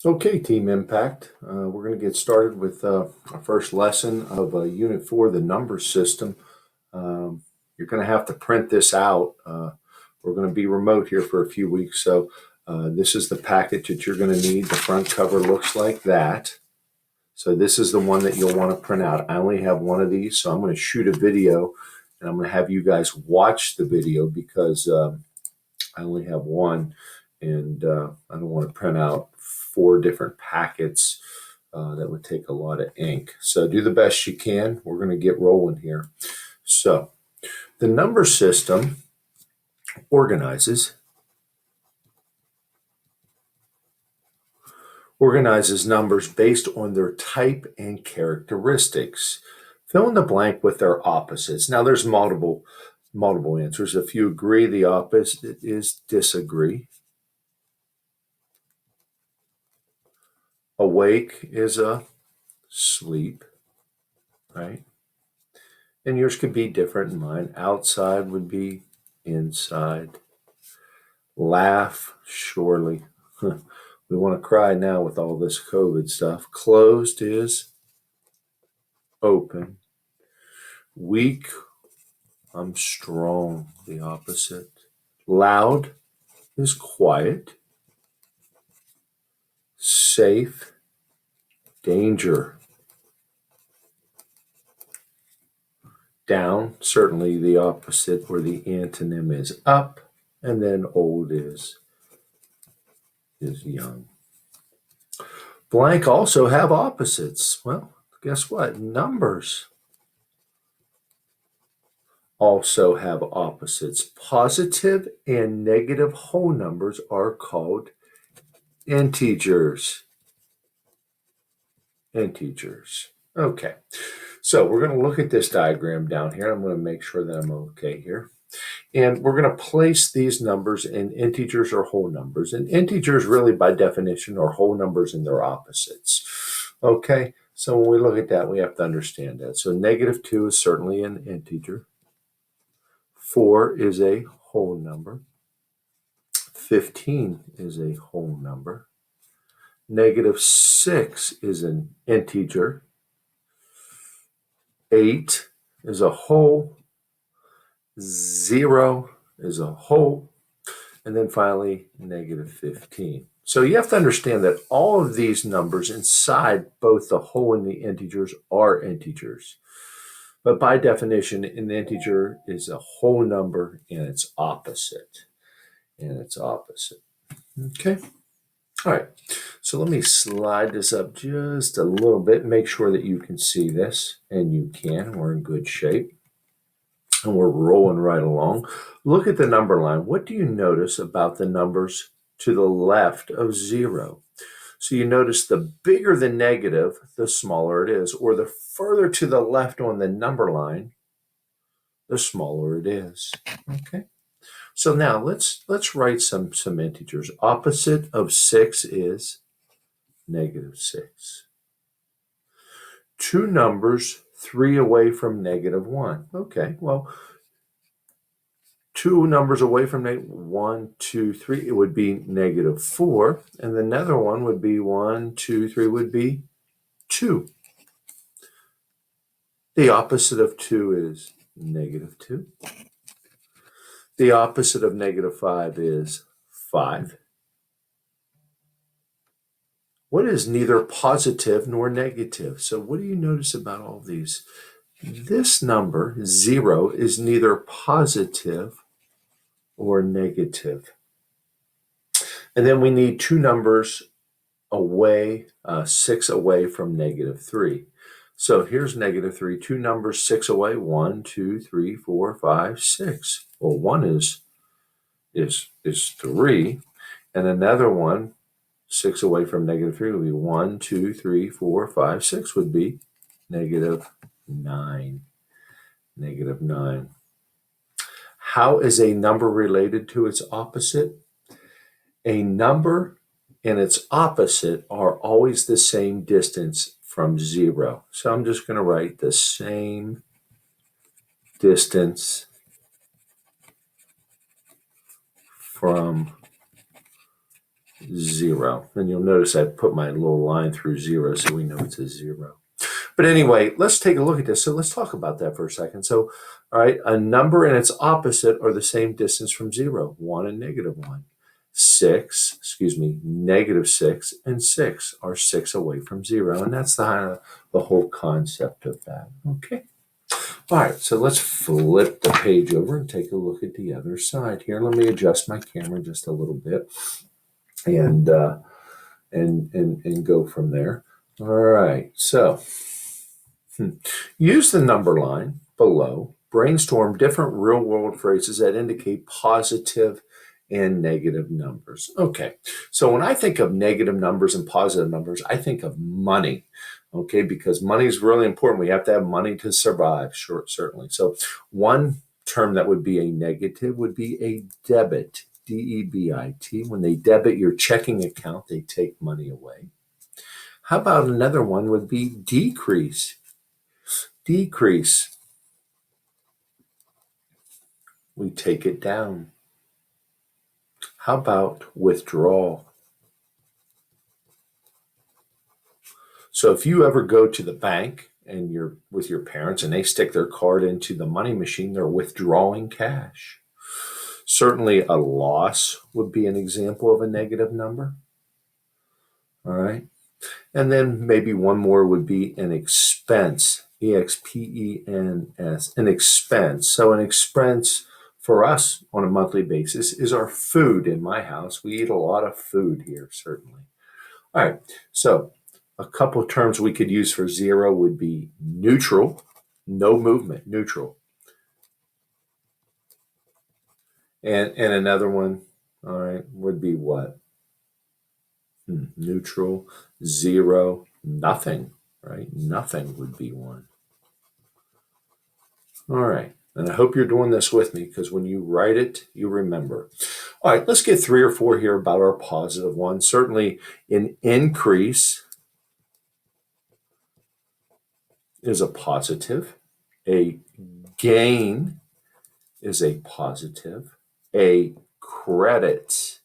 Okay, Team Impact. We're going to get started with our first lesson of Unit 4, the number system. You're going to have to print this out. We're going to be remote here for a few weeks, so this is the packet that you're going to need. The front cover looks like that. So this is the one that you'll want to print out. I only have one of these, so I'm going to shoot a video, and I'm going to have you guys watch the video because I only have one, and I don't want to print out 4 different packets. That would take a lot of ink. So do the best you can. We're going to get rolling here. So the number system organizes numbers based on their type and characteristics. Fill in the blank with their opposites. Now there's multiple answers. If you agree, the opposite is disagree. Awake is a sleep, right? And yours could be different than mine. Outside would be inside. Laugh, surely. We want to cry now with all this COVID stuff. Closed is open. Weak, I'm strong, the opposite. Loud is quiet. Safe, danger. Down, certainly the opposite or the antonym is up. And then old is young. Blank also have opposites. Well, guess what? Numbers also have opposites. Positive and negative whole numbers are called integers. Okay, so we're going to look at this diagram down here. I'm going to make sure that I'm okay here. And we're going to place these numbers in integers or whole numbers. And integers really by definition are whole numbers and their opposites. Okay, so when we look at that, we have to understand that. So -2 is certainly an integer. 4 is a whole number. 15 is a whole number. -6 is an integer. 8 is a whole. 0 is a whole. And then finally, -15. So you have to understand that all of these numbers inside both the whole and the integers are integers. But by definition, an integer is a whole number and its opposite. Okay. All right. So let me slide this up just a little bit, make sure that you can see this, and you can. We're in good shape. And we're rolling right along. Look at the number line. What do you notice about the numbers to the left of 0? So you notice the bigger the negative, the smaller it is, or the further to the left on the number line, the smaller it is. Okay. So now let's write some integers. Opposite of 6 is -6. Two numbers 3 away from -1. Okay, well, 2 numbers away from 1, 2, 3, it would be -4. And another one would be 1, 2, 3 would be 2. The opposite of 2 is -2. The opposite of -5 is 5. What is neither positive nor negative? So what do you notice about all these? This number, 0, is neither positive or negative. And then we need 2 numbers away, 6 away from -3. So here's -3, 2 numbers 6 away, 1, 2, 3, 4, 5, 6. Well, one is 3, and another one 6 away from -3 would be 1, 2, 3, 4, 5, 6 would be -9. -9. How is a number related to its opposite? A number and its opposite are always the same distance from 0. So I'm just going to write the same distance from 0. And you'll notice I put my little line through 0 so we know it's a 0. But anyway, let's take a look at this. So let's talk about that for a second. So, all right, a number and its opposite are the same distance from 0, 1 and -1. 6, -6 and 6 are 6 away from 0. And that's the whole concept of that. Okay. All right, so let's flip the page over and take a look at the other side here. Let me adjust my camera just a little bit and go from there. All right, so use the number line below. Brainstorm different real-world phrases that indicate positive and negative numbers. Okay, so when I think of negative numbers and positive numbers, I think of money. Okay, because money is really important. We have to have money to survive, sure, certainly. So one term that would be a negative would be a debit, D-E-B-I-T. When they debit your checking account, they take money away. How about another one would be decrease? Decrease. We take it down. How about withdrawal? So if you ever go to the bank and you're with your parents and they stick their card into the money machine, they're withdrawing cash. Certainly a loss would be an example of a negative number. All right. And then maybe one more would be an expense, E-X-P-E-N-S, an expense. So an expense for us on a monthly basis is our food in my house. We eat a lot of food here, certainly. All right. So a couple of terms we could use for 0 would be neutral, no movement, neutral. And another one, all right, would be what? Neutral, 0, nothing, right? Nothing would be one. All right. And I hope you're doing this with me because when you write it, you remember. All right, let's get 3 or 4 here about our positive ones. Certainly an increase is a positive. A gain is a positive. A credit.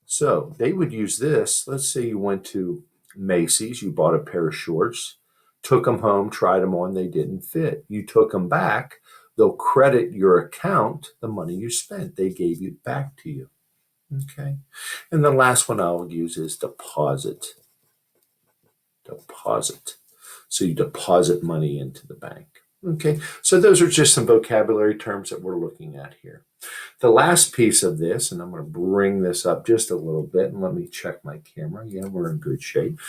So they would use this. Let's say you went to Macy's, you bought a pair of shorts, took them home, tried them on, they didn't fit. You took them back. They'll credit your account the money you spent. They gave it back to you. Okay. And the last one I'll use is deposit. Deposit. So you deposit money into the bank. Okay. So those are just some vocabulary terms that we're looking at here. The last piece of this, and I'm going to bring this up just a little bit, and let me check my camera. Yeah, we're in good shape.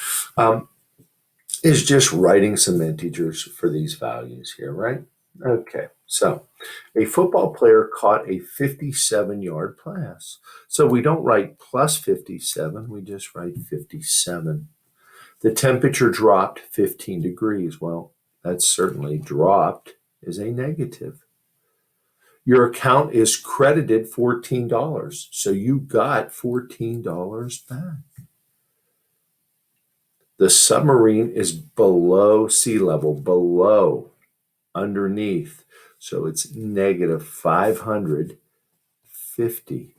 Is just writing some integers for these values here, right? Okay, so a football player caught a 57-yard pass. So we don't write plus 57, we just write 57. The temperature dropped 15 degrees. Well, that's certainly dropped is a negative. Your account is credited $14, so you got $14 back. The submarine is below sea level, below, underneath, so it's negative 550.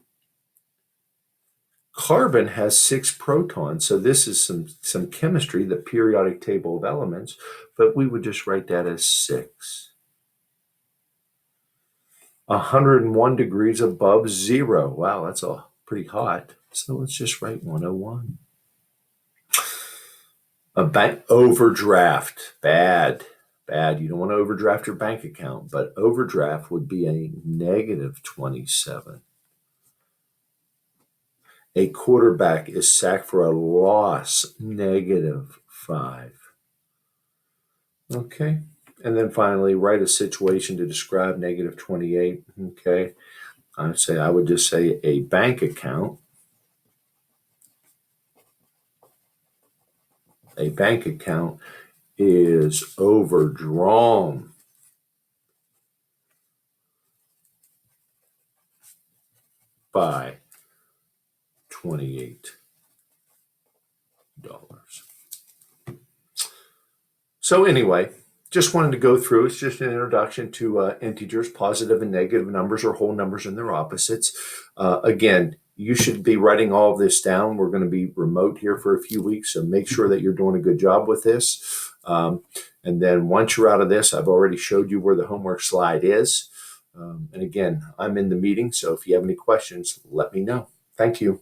Carbon has 6 protons, so this is some chemistry, the periodic table of elements, but we would just write that as 6. 101 degrees above 0. Wow, that's pretty hot. So let's just write 101. A bank overdraft, bad. You don't want to overdraft your bank account, but overdraft would be a negative 27. A quarterback is sacked for a loss, negative 5. Okay. And then finally, write a situation to describe negative 28. Okay. I would just say a bank account. A bank account is overdrawn by $28. So anyway, just wanted to go through. It's just an introduction to integers, positive and negative numbers, or whole numbers and their opposites. Again, you should be writing all of this down. We're going to be remote here for a few weeks, so make sure that you're doing a good job with this. And then once you're out of this, I've already showed you where the homework slide is. And again, I'm in the meeting, so if you have any questions, let me know. Thank you.